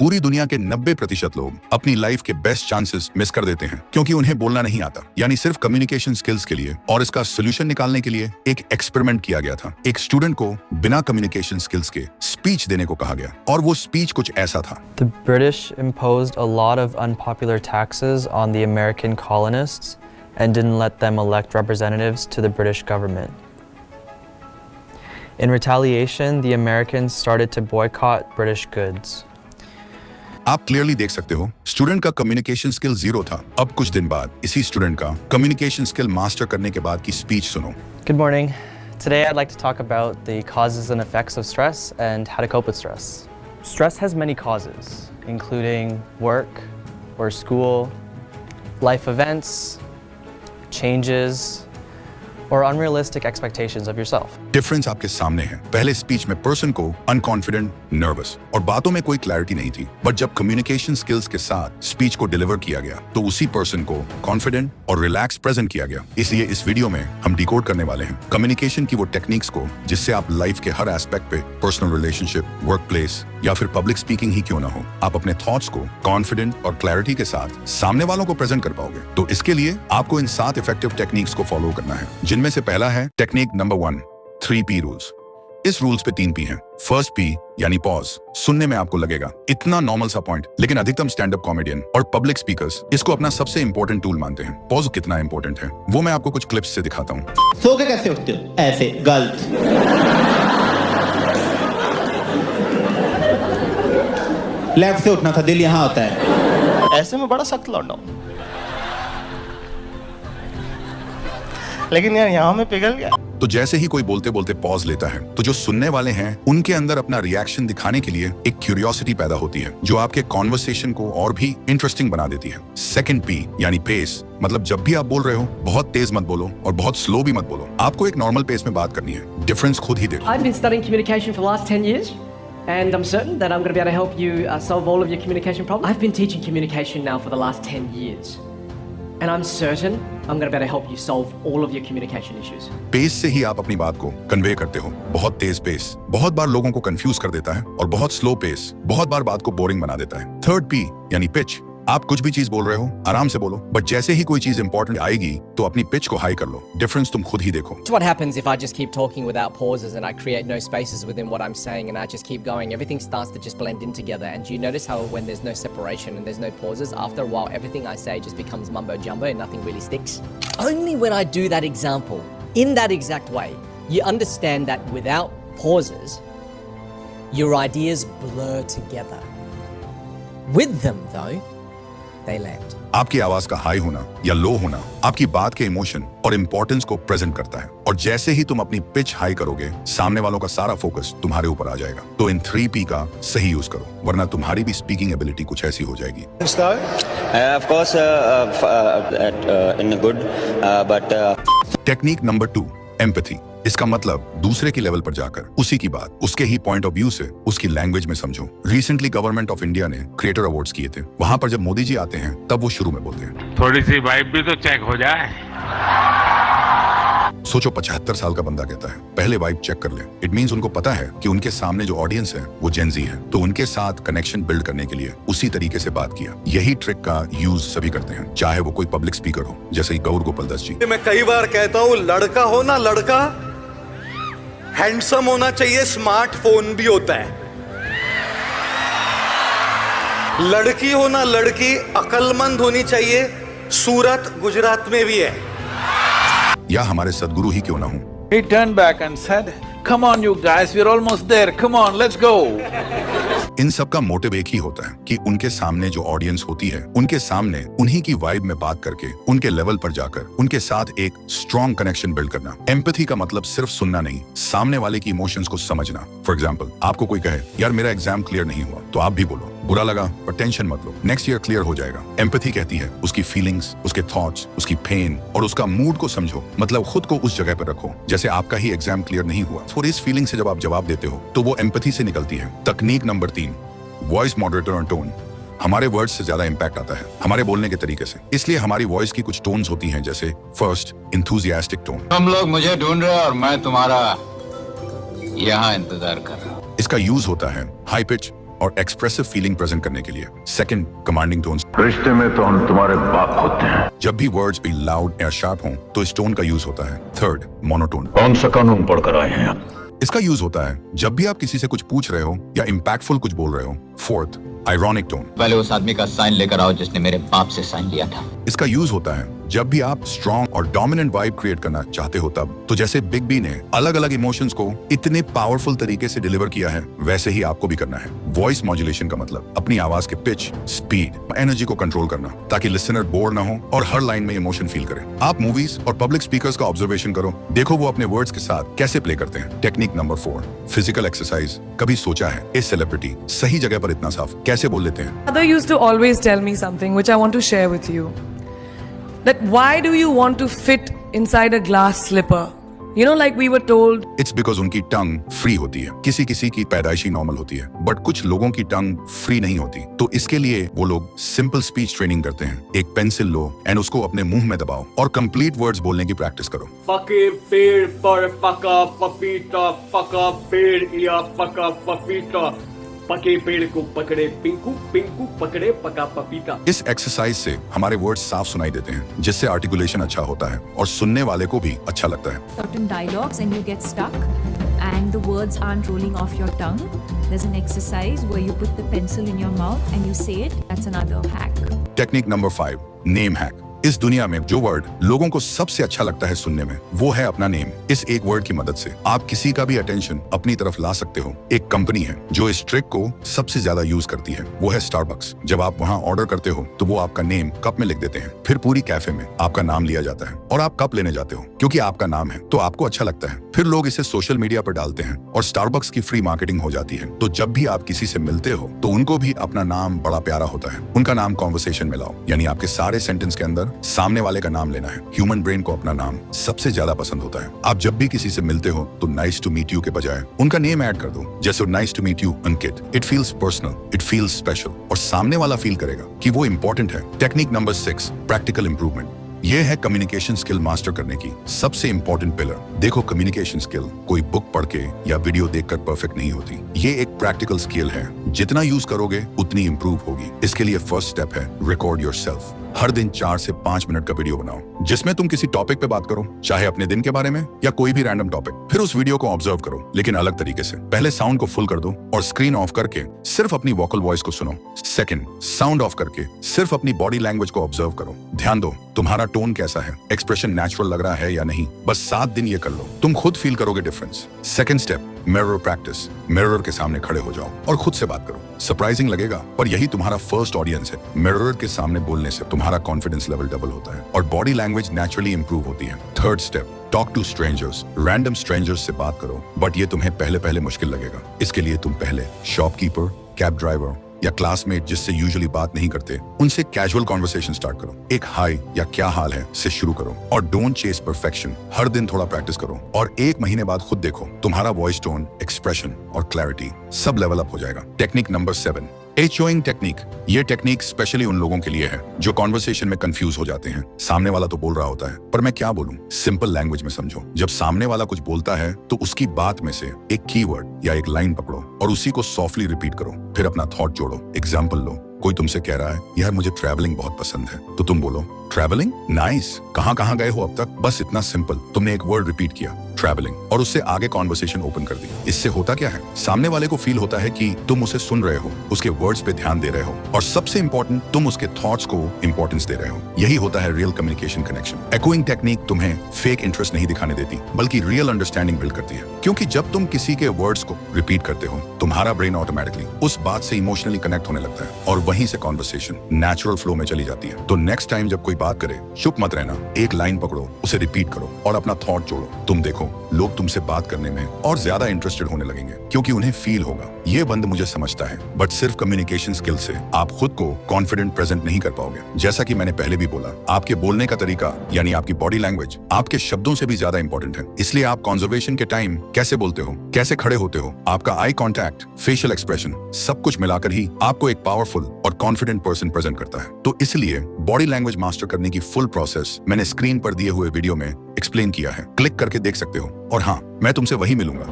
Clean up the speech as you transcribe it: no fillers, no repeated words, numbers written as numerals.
पूरी दुनिया के 90% लोग अपनी लाइफ के बेस्ट चांसेस मिस कर देते हैं क्योंकि उन्हें बोलना नहीं आता, यानी सिर्फ कम्युनिकेशन स्किल्स के लिए। और इसका सोल्यूशन निकालने के लिए एक एक्सपेरिमेंट किया गया था। एक स्टूडेंट को बिना कम्युनिकेशन स्किल्स के स्पीच देने को कहा गया और वो स्पीच कुछ ऐसा था। The British imposed a lot of unpopular taxes on the American colonists and didn't let them elect representatives to the British government. In retaliation, the Americans started to boycott British goods. आप clearly देख सकते हो student का communication skill 0 था। अब कुछ दिन बाद इसी स्टूडेंट का कम्युनिकेशन स्किल मास्टर करने के बाद की स्पीच सुनो। Good morning. Today I'd like to talk about the causes and effects of stress and how to cope with stress. Stress has many causes, including work or school, life events, changes, or unrealistic expectations of yourself. Difference आपके सामने है। पहले speech में person को unconfident, nervous और बातों में कोई क्लैरिटी नहीं थी, बट जब कम्युनिकेशन स्किल्स के साथ स्पीच को डिलीवर किया गया तो उसी पर्सन को कॉन्फिडेंट और रिलैक्स प्रेजेंट किया गया। इसलिए इस वीडियो में हम डिकोड करने वाले हैं कम्युनिकेशन की वो टेक्निक्स को जिससे आप लाइफ के हर एस्पेक्ट पे, पर्सनल रिलेशनशिप, वर्क प्लेस या फिर पब्लिक स्पीकिंग ही क्यों ना हो, आप अपने थॉट्स को कॉन्फिडेंट और क्लैरिटी के साथ सामने वालों को प्रेजेंट कर पाओगे। तो इसके लिए आपको इन 7 इफेक्टिव टेक्निक्स को फॉलो करना है, जिनमें से पहला है टेक्निक नंबर 1, 3P रूल्स। इस रूल्स पे 3P हैं। फर्स्ट P यानी पॉज। सुनने में आपको लगेगा इतना नॉर्मल सा पॉइंट, लेकिन अधिकतम स्टैंड अप कॉमेडियन और पब्लिक स्पीकर्स इसको अपना सबसे इंपॉर्टेंट टूल मानते हैं। पॉज कितना इंपॉर्टेंट है वो मैं आपको कुछ क्लिप्स से दिखाता हूँ। सो के कैसे उठते हो? ऐसे, गलत। लेफ्ट से उठना था, दिल यहाँ होता है। ऐसे में बड़ा सख्त लौंडा हूं, लेकिन यार यहाँ में पिघल गया। तो जैसे ही कोई बोलते बोलते पॉज लेता है तो जो सुनने वाले हैं उनके अंदर अपना रिएक्शन दिखाने के लिए एक क्यूरियोसिटी पैदा होती है जो आपके कॉन्वर्सेशन को और भी इंटरेस्टिंग बना देती है। सेकंड P यानी पेस, मतलब जब भी आप बोल रहे हो बहुत तेज मत बोलो और बहुत स्लो भी मत बोलो। आपको एक नॉर्मल पेस में बात करनी है। डिफरेंस खुद ही देखो। I've been studying communication for the last 10 years, and I'm certain that I'm going to be able to help you solve all of your communication problems. I've been teaching communication now for the last 10 years, and I'm certain I'm going to be able to help you solve all of your communication issues. Pace से ही आप अपनी बात को convey करते हो। बहुत तेज pace बहुत बार लोगों को कंफ्यूज कर देता है और बहुत स्लो पेस बहुत बार बात को बोरिंग बना देता है। थर्ड P यानी पिच। आप कुछ भी चीज बोल रहे हो आराम से बोलो, बट जैसे ही कोई चीज इंपॉर्टेंट आएगी तो अपनी पिच को हाई कर लो। डिफरेंस तुम खुद ही देखो। What happens if I just keep talking without pauses and I create no spaces within what I'm saying and I just keep going? Everything starts to just blend in together. And you notice how when there's no separation and there's no pauses, after a while everything I say just becomes mumbo jumbo and nothing really sticks. Only when I do that example, in that exact way, you understand that without pauses, your ideas blur together. With them though, they land. आपकी आवाज का high होना या लो होना आपकी बात के emotion और इम्पोर्टेंस को प्रेजेंट करता है, और जैसे ही तुम अपनी पिच हाई करोगे सामने वालों का सारा फोकस तुम्हारे ऊपर आ जाएगा। तो इन 3P का सही यूज करो, वरना तुम्हारी भी स्पीकिंग एबिलिटी कुछ ऐसी हो जाएगी। Of course, in a good, but technique number 2, empathy. इसका मतलब दूसरे के लेवल पर जाकर उसी की बात उसके ही पॉइंट ऑफ व्यू से उसकी लैंग्वेज में समझो। रिसेंटली गवर्नमेंट ऑफ इंडिया ने क्रिएटर अवार्ड्स किए थे। वहां पर जब मोदी जी आते हैं तब वो शुरू में बोलते हैं, थोड़ी सी वाइब भी तो चेक हो जाए। सोचो 75 साल का बंदा कहता है पहले वाइब चेक कर ले। इट मींस उनको पता है कि उनके सामने जो ऑडियंस है वो जेन जी है, तो उनके साथ कनेक्शन बिल्ड करने के लिए उसी तरीके से बात किया। यही ट्रिक का यूज सभी करते हैं, चाहे वो कोई पब्लिक स्पीकर हो जैसे गौर गोपाल दास जी। मैं कई बार कहता हूँ लड़का हो ना लड़का, हैंडसम होना चाहिए, स्मार्टफोन भी होता है। लड़की हो ना लड़की, अक्लमंद होनी चाहिए, सूरत गुजरात में भी है। या हमारे सदगुरु ही क्यों ना हो। He turned back and said, "Come on, you guys, we're almost there. Come on, let's go." इन सब का मोटिव एक ही होता है कि उनके सामने जो ऑडियंस होती है उनके सामने उन्हीं की वाइब में बात करके उनके लेवल पर जाकर उनके साथ एक स्ट्रॉन्ग कनेक्शन बिल्ड करना। एम्पैथी का मतलब सिर्फ सुनना नहीं, सामने वाले की इमोशंस को समझना। फॉर एग्जांपल, आपको कोई कहे यार मेरा एग्जाम क्लियर नहीं हुआ, तो आप भी बोलो बुरा लगा पर टेंशन मत लो, नेक्स्ट ईयर क्लियर हो जाएगा। एम्पैथी कहती है उसकी फीलिंग्स, उसके थॉट्स, उसकी पेन और उसका मूड को समझो, मतलब खुद को उस जगह पर रखो जैसे आपका ही एग्जाम क्लियर नहीं हुआ। और इस फीलिंग से जब आप जवाब देते हो तो वो एम्पैथी से निकलती है। तकनीक नंबर 3, वॉइस मॉडरेटर और टोन। हमारे वर्ड्स से ज्यादा इंपैक्ट आता है हमारे बोलने के तरीके से, इसलिए हमारी वॉइस की कुछ टोन्स होती हैं, जैसे फर्स्ट इंथुजियास्टिक टोन। तुम लोग मुझे ढूंढ रहे हो और मैं तुम्हारा यहाँ इंतजार कर रहा हूँ। इसका यूज होता है हाई पिच और एक्सप्रेसिव फीलिंग प्रेजेंट करने के लिए। Second, commanding tone. रिश्ते में तो हम तुम्हारे बाप होते हैं। जब भी वर्ड्स भी लाउड या शार्प हों तो इस टोन का यूज होता है। Third, monotone. कौन सा कानून पढ़कर आए हैं आप? इसका यूज होता है जब भी आप किसी से कुछ पूछ रहे हो या इम्पैक्टफुल कुछ बोल रहे हो। Fourth, ironic tone. पहले उस आदमी का साइन लेकर आओ जिसने मेरे बाप से साइन लिया था। इसका यूज होता है जब भी आप स्ट्रॉन्ग और डोमिनेंट वाइब क्रिएट करना चाहते हो तब। तो जैसे बिग बी ने अलग अलग इमोशंस को इतने पावरफुल तरीके से डिलीवर किया है, वैसे ही आपको भी करना है। वॉइस मॉड्यूलेशन का मतलब अपनी आवाज के पिच, स्पीड, एनर्जी को कंट्रोल करना ताकि लिसनर बोर ना हो और हर लाइन में इमोशन फील करे। आप मूवीज और पब्लिक स्पीकर्स का ऑब्जर्वेशन करो, देखो वो अपने वर्ड्स के साथ कैसे प्ले करते हैं। Technique number 4, physical exercise. कभी सोचा है इस सेलिब्रिटी सही जगह पर इतना साफ कैसे बोल लेते हैं? Mother used to always tell me something which I want to share with you. That why do you want to fit inside a glass slipper? You know, like we were told. It's because उनकी टंग free होती है। किसी किसी की पैदाइशी normal होती है, but कुछ लोगों की टंग फ्री नहीं होती। तो इसके लिए वो लोग सिंपल स्पीच ट्रेनिंग करते हैं। एक पेंसिल लो एंड उसको अपने मुंह में दबाओ और कंप्लीट वर्ड्स बोलने की प्रैक्टिस करो। Fucking पेड़ पर पका पपीता, पका पेड़ या पका पपीता, पके पेड़ को पकड़े पिंकू, पिंकू पकड़े पका पपीता। इस एक्सरसाइज से हमारे वर्ड्स साफ सुनाई देते हैं, जिससे आर्टिकुलेशन अच्छा होता है और सुनने वाले को भी अच्छा लगता है। Certain dialogues and you get stuck and the words aren't rolling off your tongue. There's an exercise where you put the pencil in your mouth and you say it. That's another hack. Technique number 5, name hack. इस दुनिया में जो word लोगों को सबसे अच्छा लगता है सुनने में, वो है अपना नेम। इस एक वर्ड की मदद से आप किसी का भी अटेंशन अपनी तरफ ला सकते हो। एक कंपनी है जो इस ट्रिक को सबसे ज्यादा यूज करती है, वो है स्टारबक्स। जब आप वहाँ ऑर्डर करते हो तो वो आपका नेम कप में लिख देते हैं, फिर पूरी कैफे में आपका नाम लिया जाता है और आप कप लेने जाते हो क्योंकि आपका नाम है तो आपको अच्छा लगता है। फिर लोग इसे सोशल मीडिया पर डालते हैं और स्टारबक्स की फ्री मार्केटिंग हो जाती है। तो जब भी आप किसी से मिलते हो तो उनको भी अपना नाम बड़ा प्यारा होता है। उनका नाम कॉन्वर्सेशन में लाओ, यानी आपके सारे सेंटेंस के अंदर सामने वाले का नाम लेना है। ह्यूमन ब्रेन को अपना नाम सबसे ज्यादा पसंद होता है। आप जब भी किसी से मिलते हो तो नाइस टू मीट यू के बजाय उनका नेम ऐड कर दो। जैसे nice to meet you Ankit. It feels personal, it feels special और सामने वाला फील करेगा कि वो इंपॉर्टेंट है। Technique number 6, practical improvement. ये है कम्युनिकेशन स्किल मास्टर करने की सबसे इंपॉर्टेंट पिलर। देखो, कम्युनिकेशन स्किल कोई बुक पढ़ के या वीडियो देखकर परफेक्ट नहीं होती। ये एक प्रैक्टिकल स्किल है, जितना यूज करोगे उतनी इंप्रूव होगी। इसके लिए फर्स्ट स्टेप है रिकॉर्ड योरसेल्फ। हर दिन 4 से 5 मिनट का वीडियो बनाओ जिसमें तुम किसी टॉपिक पे बात करो, चाहे अपने दिन के बारे में या कोई भी रैंडम टॉपिक। फिर उस वीडियो को ऑब्जर्व करो, लेकिन अलग तरीके से। पहले साउंड को फुल कर दो और स्क्रीन ऑफ करके सिर्फ अपनी वोकल वॉइस को सुनो। सेकंड, साउंड ऑफ करके सिर्फ अपनी बॉडी लैंग्वेज को ऑब्जर्व करो। ध्यान दो तुम्हारा टोन कैसा है, एक्सप्रेशन नेचुरल लग रहा है या नहीं। बस 7 दिन ये कर लो, तुम खुद फील करोगे difference. Second step, mirror practice. Mirror के सामने खड़े हो जाओ और खुद से बात करो। सरप्राइजिंग लगेगा पर यही तुम्हारा फर्स्ट ऑडियंस है। मिरर के सामने बोलने से तुम्हारा कॉन्फिडेंस लेवल डबल होता है और बॉडी लैंग्वेज नेचुरली इंप्रूव होती है। Third step, talk to strangers. Random strangers से बात करो, बट ये तुम्हें पहले मुश्किल लगेगा। इसके लिए तुम पहले शॉपकीपर, कैब ड्राइवर या क्लासमेट जिससे यूजुअली बात नहीं करते, उनसे कैजुअल कॉन्वर्सेशन स्टार्ट करो। एक हाय या क्या हाल है से शुरू करो और डोंट चेस परफेक्शन। हर दिन थोड़ा प्रैक्टिस करो और 1 महीने बाद खुद देखो तुम्हारा वॉइस टोन, एक्सप्रेशन और क्लैरिटी सब लेवल अप हो जाएगा। Technique number 7, echoing technique. ये टेक्निक स्पेशली उन लोगों के लिए है जो कॉन्वर्सेशन में कंफ्यूज हो जाते हैं। सामने वाला तो बोल रहा होता है पर मैं क्या बोलूं, सिंपल लैंग्वेज में समझो। जब सामने वाला कुछ बोलता है तो उसकी बात में से एक कीवर्ड या एक लाइन पकड़ो और उसी को सॉफ्टली रिपीट करो। फिर अपना थॉट जोड़ो। एग्जाम्पल लो, कोई तुमसे कह रहा है यार मुझे ट्रैवलिंग बहुत पसंद है, तो तुम बोलो ट्रैवलिंग, नाइस, कहाँ गए हो अब तक। बस इतना सिंपल, तुमने एक वर्ड रिपीट किया ट्रैवलिंग और उससे आगे कॉन्वर्सेशन ओपन कर दी। इससे होता क्या है, सामने वाले को फील होता है कि तुम उसे सुन रहे हो, उसके वर्ड्स पे ध्यान दे रहे हो और सबसे इंपॉर्टेंट तुम उसके थॉट्स को इंपॉर्टेंस दे रहे हो। यही होता है real communication connection. Echoing technique तुम्हें फेक इंटरेस्ट नहीं दिखाने देती बल्कि रियल अंडरस्टैंडिंग बिल्ड करती है, क्योंकि जब तुम किसी के वर्ड्स को रिपीट करते हो तुम्हारा ब्रेन ऑटोमेटिकली उस बात से इमोशनली कनेक्ट होने लगता है और वहीं से कॉन्वर्सेशन नेचुरल फ्लो में चली जाती है। तो नेक्स्ट टाइम जब कोई बात करे चुप मत रहना, एक लाइन पकड़ो, उसे रिपीट करो और अपना थॉट जोड़ो। तुम देखो लोग तुमसे बात करने में और ज्यादा इंटरेस्टेड होने लगेंगे क्योंकि उन्हें फील होगा ये बंद मुझे समझता है। बट सिर्फ कम्युनिकेशन स्किल से आप खुद को कॉन्फिडेंट प्रेजेंट नहीं कर पाओगे। जैसा कि मैंने पहले भी बोला, आपके बोलने का तरीका यानी आपकी बॉडी लैंग्वेज आपके शब्दों से भी ज्यादा इंपॉर्टेंट है। इसलिए आप कॉन्वर्सेशन के टाइम कैसे बोलते हो, कैसे खड़े होते हो, आपका आई कॉन्टैक्ट, फेशियल एक्सप्रेशन, सब कुछ मिलाकर ही आपको एक पावरफुल और कॉन्फिडेंट पर्सन प्रेजेंट करता है। तो इसलिए बॉडी लैंग्वेज मास्टर करने की फुल प्रोसेस मैंने स्क्रीन पर दिए हुए वीडियो में एक्सप्लेन किया है, क्लिक करके देख सकते हो। और हाँ, मैं तुमसे वही मिलूंगा